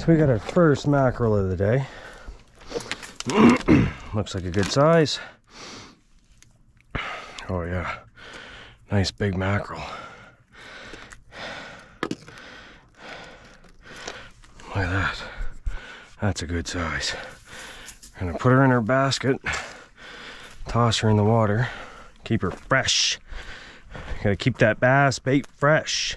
So we got our first mackerel of the day. Looks like a good size. Oh yeah, nice big mackerel. Look at that. That's a good size. We're gonna put her in our basket, toss her in the water, keep her fresh. Gotta keep that bass bait fresh.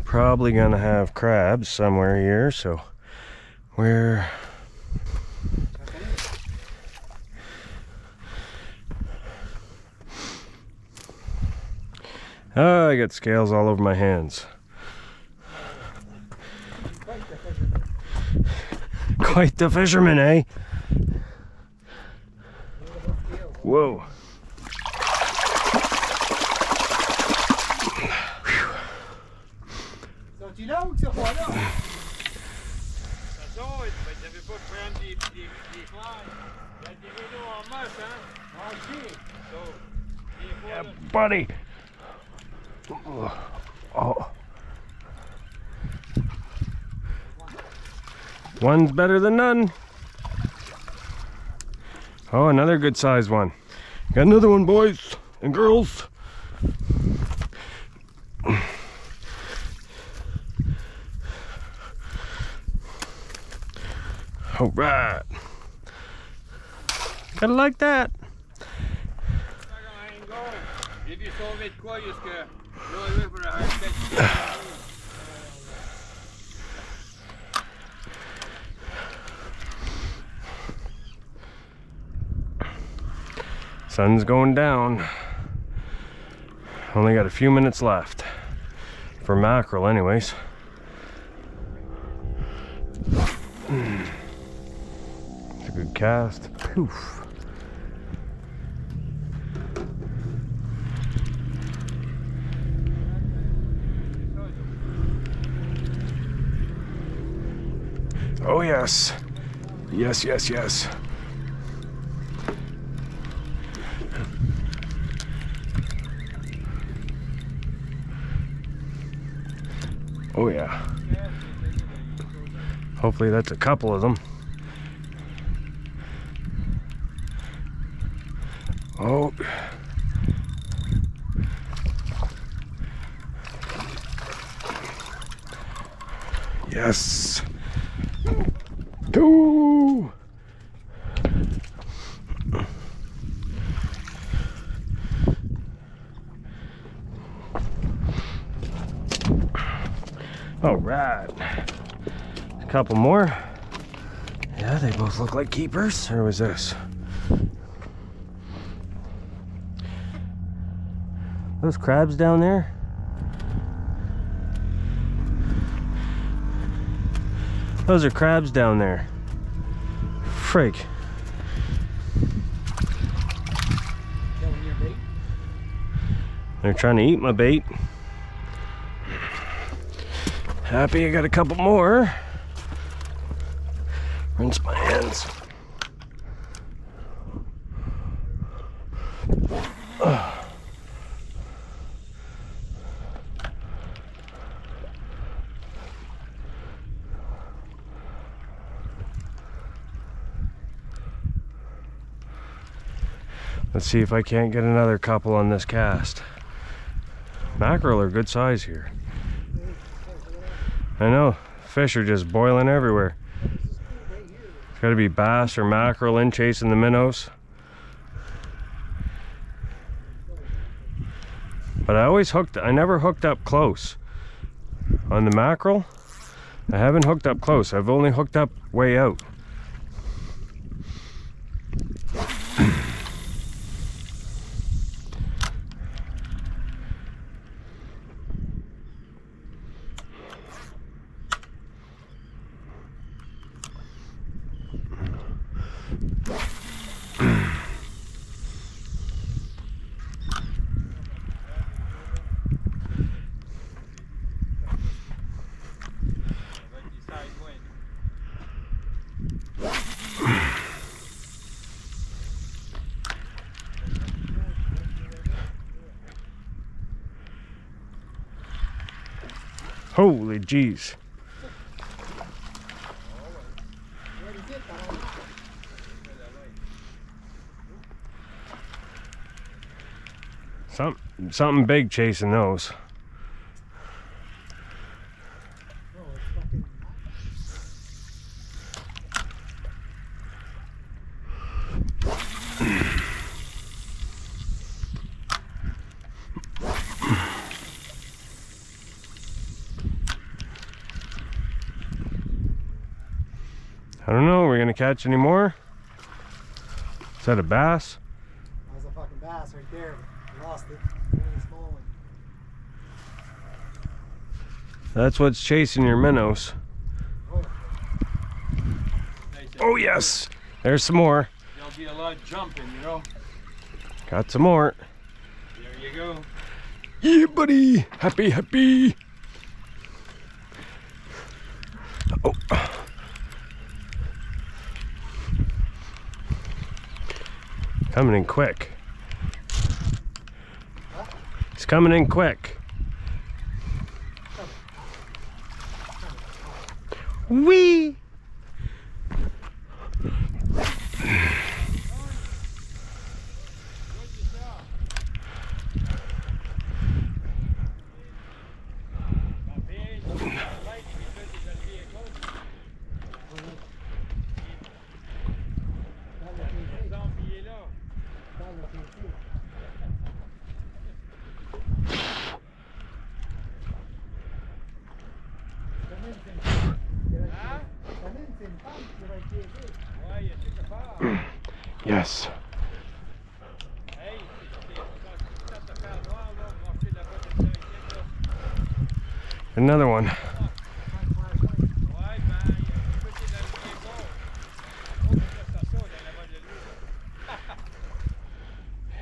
Probably gonna have crabs somewhere here, so we're I got scales all over my hands. Quite the fisherman, eh? Whoa. Yeah, buddy. Oh. One's better than none. Oh, another good sized one. Got another one, boys and girls. All right. Gotta like that. Sun's going down. Only got a few minutes left. For mackerel anyways. It's a good cast. Poof. Oh yes. Yes, yes, yes. Oh yeah. Hopefully that's a couple of them. Oh. Yes. Two. All right, a couple more. Yeah, they both look like keepers. Or was this? Those crabs down there? Those are crabs down there. Freak. They're trying to eat my bait. Happy I got a couple more. Rinse my hands. Let's see if I can't get another couple on this cast. Mackerel are good size here. I know, fish are just boiling everywhere. It's gotta be bass or mackerel in chasing the minnows. But I never hooked up close. On the mackerel, I haven't hooked up close. I've only hooked up way out. Holy jeez. Something big chasing those. I don't know, we're gonna catch any more? Is that a bass? That was a fucking bass right there. I lost it. Really small one. That's what's chasing your minnows. Oh yes! There's some more. There'll be a lot of jumping, you know. Got some more. There you go. Yeah, buddy! Happy, happy! Oh. Coming in quick. It's coming in quick. Wee! Yes. Another one.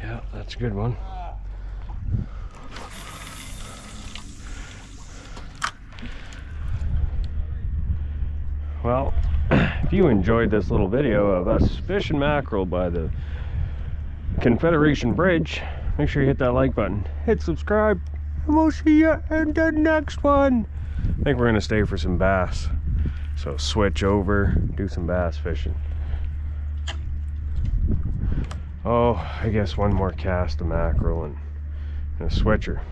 Yeah, that's a good one. Well, if you enjoyed this little video of us fishing mackerel by the Confederation Bridge, make sure you hit that like button, hit subscribe, and we'll see you in the next one. I think we're gonna stay for some bass, so switch over, do some bass fishing. Oh, I guess one more cast of mackerel and a switcher.